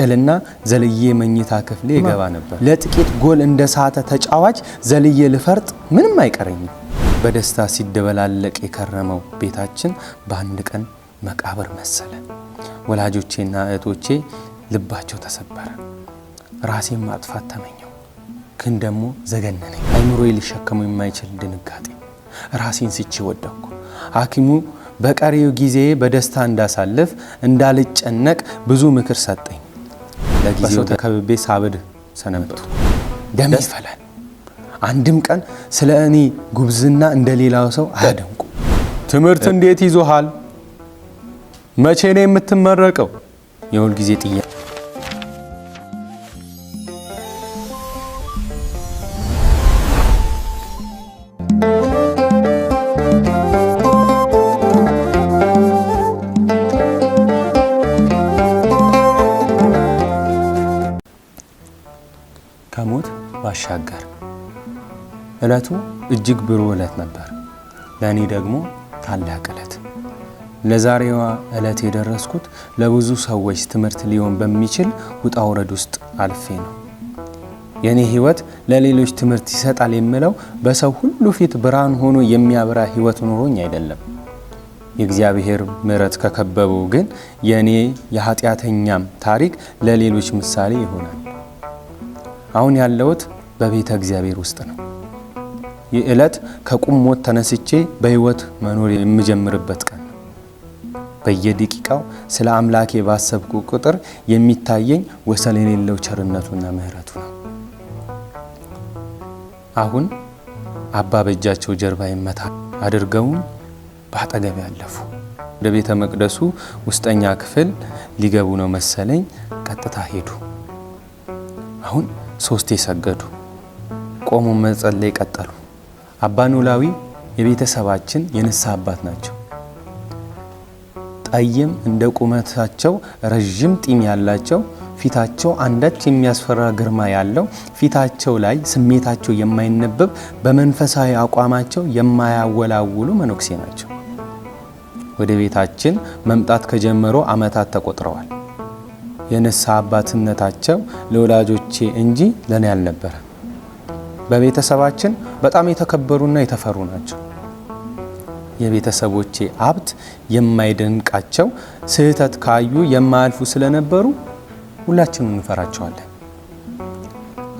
እልና ዘልዬ መኝታ ክፍሌ ይገባ ነበር። ለጥቂት ጎል እንደ ሳተ ተጫዋች ዘልዬ ልፈርጥ ምንም አይቀረኝም። በደስታ ሲደበላለቅ የከረመው ቤታችን በአንድ ቀን መቃብር መሰለ። ወላጆቼና እህቶቼ ልባቸው ተሰበረ። ራሴን ማጥፋት ተመኘው፣ ግን ደግሞ ዘገነነኝ። አይምሮዬ ሊሸከመው የማይችል ድንጋጤ። ራሴን ስቼ ወደቅኩ። ሐኪሙ በቀሪው ጊዜ በደስታ እንዳሳልፍ እንዳልጨነቅ ብዙ ምክር ሰጠኝ። ለጊዜው ተከብቤ ሳብድ ሰነበትኩ። ደሜ ይፈላል። አንድም ቀን ስለ እኔ ጉብዝና እንደሌላው ሰው አያደንቁ። ትምህርት እንዴት ይዞሃል? መቼ ነው የምትመረቀው? የሁል ጊዜ ጥያቄ። ከሞት ባሻገር ዕለቱ እጅግ ብሩህ ዕለት ነበር። ለእኔ ደግሞ ታላቅ ዕለት። ለዛሬዋ ዕለት የደረስኩት ለብዙ ሰዎች ትምህርት ሊሆን በሚችል ውጣ ውረድ ውስጥ አልፌ ነው። የኔ ሕይወት ለሌሎች ትምህርት ይሰጣል የምለው በሰው ሁሉ ፊት ብርሃን ሆኖ የሚያበራ ሕይወት ኖሮኝ አይደለም። የእግዚአብሔር ምሕረት ከከበበው ግን የኔ የኃጢአተኛም ታሪክ ለሌሎች ምሳሌ ይሆናል። አሁን ያለሁት በቤተ እግዚአብሔር ውስጥ ነው። ይህ ዕለት ከቁም ሞት ተነስቼ በሕይወት መኖር የምጀምርበት ቀን ነው። በየደቂቃው ስለ አምላኬ ባሰብኩ ቁጥር የሚታየኝ ወሰን የሌለው ቸርነቱና ምሕረቱ ነው። አሁን አባ በእጃቸው ጀርባ ይመታ አድርገውን በአጠገብ ያለፉ። ወደ ቤተ መቅደሱ ውስጠኛ ክፍል ሊገቡ ነው መሰለኝ። ቀጥታ ሄዱ። አሁን 3 ሰገዱ። ቆሞ መጸለይ ቀጠሉ። አባ ኖላዊ የቤተሰባችን የንስሐ አባት ናቸው። ጠይም እንደ ቁመታቸው ረጅም ጢም ያላቸው፣ ፊታቸው አንዳች የሚያስፈራ ግርማ ያለው፣ ፊታቸው ላይ ስሜታቸው የማይነበብ በመንፈሳዊ አቋማቸው የማያወላውሉ መነኩሴ ናቸው። ወደ ቤታችን መምጣት ከጀመሩ ዓመታት ተቆጥረዋል። የንስሐ አባትነታቸው ለወላጆቼ እንጂ ለኔ አልነበረ። በቤተሰባችን በጣም የተከበሩና የተፈሩ ናቸው። የቤተሰቦቼ ሀብት የማይደንቃቸው፣ ስህተት ካዩ የማያልፉ ስለነበሩ ሁላችንም እንፈራቸዋለን።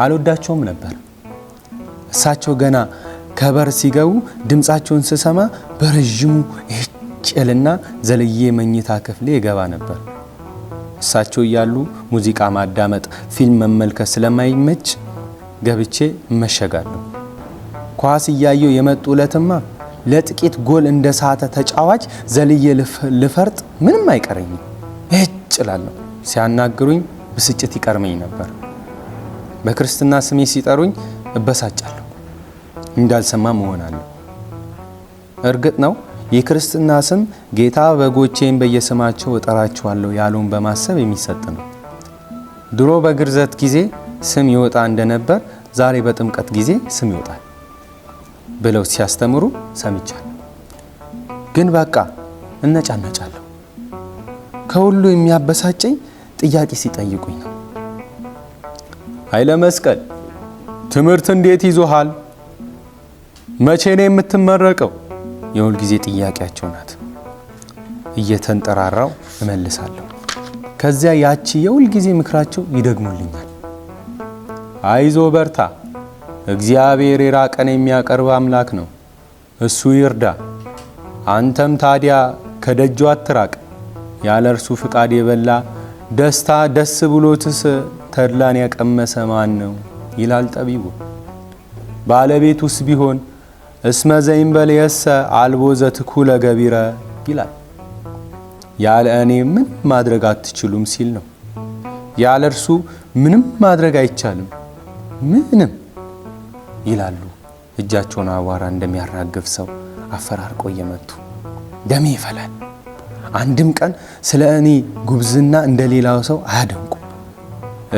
አልወዳቸውም ነበር። እሳቸው ገና ከበር ሲገቡ ድምፃቸውን ስሰማ በረዥሙ እልና ዘልዬ መኝታ ክፍሌ ይገባ ነበር። እሳቸው እያሉ ሙዚቃ ማዳመጥ፣ ፊልም መመልከት ስለማይመች ገብቼ እመሸጋለሁ። ኳስ እያየው የመጡ ዕለትማ ለጥቂት ጎል እንደ ሳተ ተጫዋች ዘልዬ ልፈርጥ ምንም አይቀረኝም እላለሁ። ሲያናግሩኝ ብስጭት ይቀርመኝ ነበር። በክርስትና ስሜ ሲጠሩኝ እበሳጫለሁ፣ እንዳልሰማ እሆናለሁ። እርግጥ ነው የክርስትና ስም ጌታ በጎቼን በየስማቸው እጠራቸዋለሁ ያለውን በማሰብ የሚሰጥ ነው። ድሮ በግርዘት ጊዜ ስም ይወጣ እንደነበር ዛሬ በጥምቀት ጊዜ ስም ይወጣል ብለው ሲያስተምሩ ሰምቻለሁ። ግን በቃ እነጫነጫለሁ። ከሁሉ የሚያበሳጨኝ ጥያቄ ሲጠይቁኝ ነው። ኃይለ መስቀል ትምህርት እንዴት ይዞሃል? መቼ ነው የምትመረቀው? የሁል ጊዜ ጥያቄያቸው ናት። እየተንጠራራው እመልሳለሁ። ከዚያ ያቺ የሁል ጊዜ ምክራቸው ይደግሙልኛል። አይዞ በርታ፣ እግዚአብሔር የራቀን የሚያቀርብ አምላክ ነው፣ እሱ ይርዳ። አንተም ታዲያ ከደጁ አትራቅ። ያለ እርሱ ፍቃድ የበላ ደስታ ደስ ብሎትስ ተድላን ያቀመሰ ማን ነው ይላል ጠቢቡ። ባለቤቱስ ቢሆን እስመ ዘእንበሌሰ አልቦ ዘትኩለ ገቢረ ይላል። ያለ እኔ ምን ማድረግ አትችሉም ሲል ነው። ያለ እርሱ ምንም ማድረግ አይቻልም ምንም ይላሉ። እጃቸውን አቧራ እንደሚያራግፍ ሰው አፈራርቆ እየመቱ። ደሜ ይፈላል። አንድም ቀን ስለ እኔ ጉብዝና እንደሌላው ሰው አያደንቁ።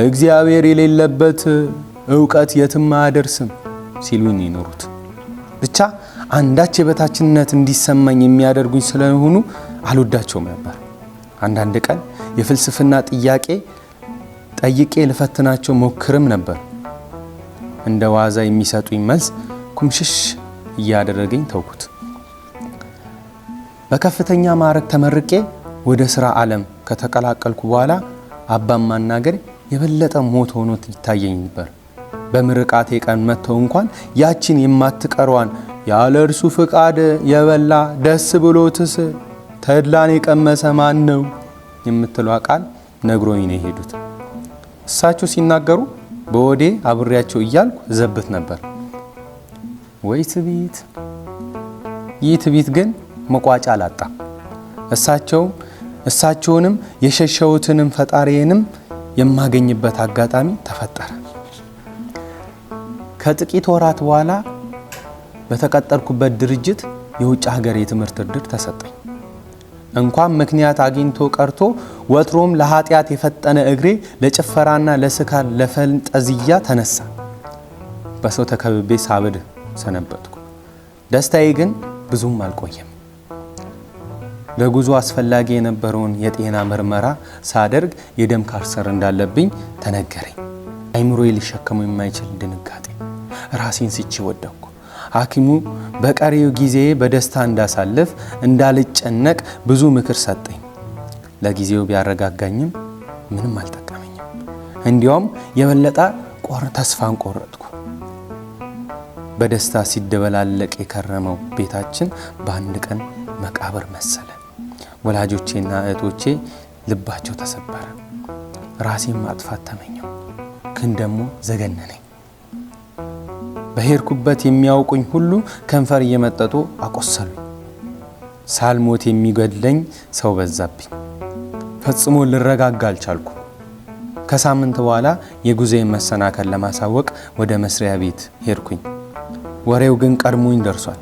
እግዚአብሔር የሌለበት ዕውቀት የትም አያደርስም ሲሉኝ ይኖሩት። ብቻ አንዳች የበታችነት እንዲሰማኝ የሚያደርጉኝ ስለሆኑ አልወዳቸውም ነበር። አንዳንድ ቀን የፍልስፍና ጥያቄ ጠይቄ ልፈትናቸው ሞክርም ነበር። እንደ ዋዛ የሚሰጡኝ መልስ ኩምሽሽ እያደረገኝ ተውኩት። በከፍተኛ ማዕረግ ተመርቄ ወደ ስራ ዓለም ከተቀላቀልኩ በኋላ አባም ማናገር የበለጠ ሞት ሆኖ ይታየኝ ነበር። በምርቃቴ ቀን መጥተው እንኳን ያችን የማትቀሯን ያለ እርሱ ፍቃድ የበላ ደስ ብሎትስ ተድላን የቀመሰ ማን ነው የምትለው ቃል ነግሮኝ ነው የሄዱት። እሳቸው ሲናገሩ በወዴ አብሬያቸው እያልኩ ዘብት ነበር። ወይ ትቢት! ይህ ትቢት ግን መቋጫ አላጣ። እሳቸውንም የሸሸሁትንም ፈጣሪዬንም የማገኝበት አጋጣሚ ተፈጠረ። ከጥቂት ወራት በኋላ በተቀጠርኩበት ድርጅት የውጭ ሀገር የትምህርት ዕድል ተሰጠኝ። እንኳን ምክንያት አግኝቶ ቀርቶ ወትሮም ለኃጢአት የፈጠነ እግሬ ለጭፈራና ለስካር ለፈንጠዝያ ተነሳ። በሰው ተከብቤ ሳብድ ሰነበትኩ። ደስታዬ ግን ብዙም አልቆየም። ለጉዞ አስፈላጊ የነበረውን የጤና ምርመራ ሳደርግ የደም ካንሰር እንዳለብኝ ተነገረኝ። አይምሮዬ ሊሸከመው የማይችል ድንጋጤ፣ ራሴን ስቼ ወደቅኩ። ሐኪሙ በቀሪው ጊዜ በደስታ እንዳሳልፍ እንዳልጨነቅ ብዙ ምክር ሰጠኝ። ለጊዜው ቢያረጋጋኝም ምንም አልጠቀመኝም። እንዲያውም የበለጠ ተስፋን ቆረጥኩ። በደስታ ሲደበላለቅ የከረመው ቤታችን በአንድ ቀን መቃብር መሰለ። ወላጆቼና እህቶቼ ልባቸው ተሰበረ። ራሴን ማጥፋት ተመኘው፣ ግን ደግሞ ዘገነነኝ። በሄድኩበት የሚያውቁኝ ሁሉ ከንፈር እየመጠጡ አቆሰሉኝ። ሳልሞት የሚገድለኝ ሰው በዛብኝ። ፈጽሞ ልረጋጋ አልቻልኩ። ከሳምንት በኋላ የጉዞዬን መሰናከል ለማሳወቅ ወደ መስሪያ ቤት ሄድኩኝ። ወሬው ግን ቀድሞኝ ደርሷል።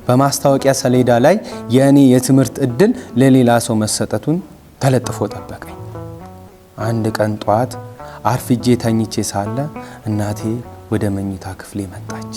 በማስታወቂያ ሰሌዳ ላይ የእኔ የትምህርት ዕድል ለሌላ ሰው መሰጠቱን ተለጥፎ ጠበቀኝ። አንድ ቀን ጧት አርፍጄ ተኝቼ ሳለ እናቴ ወደ መኝታ ክፍሌ መጣች።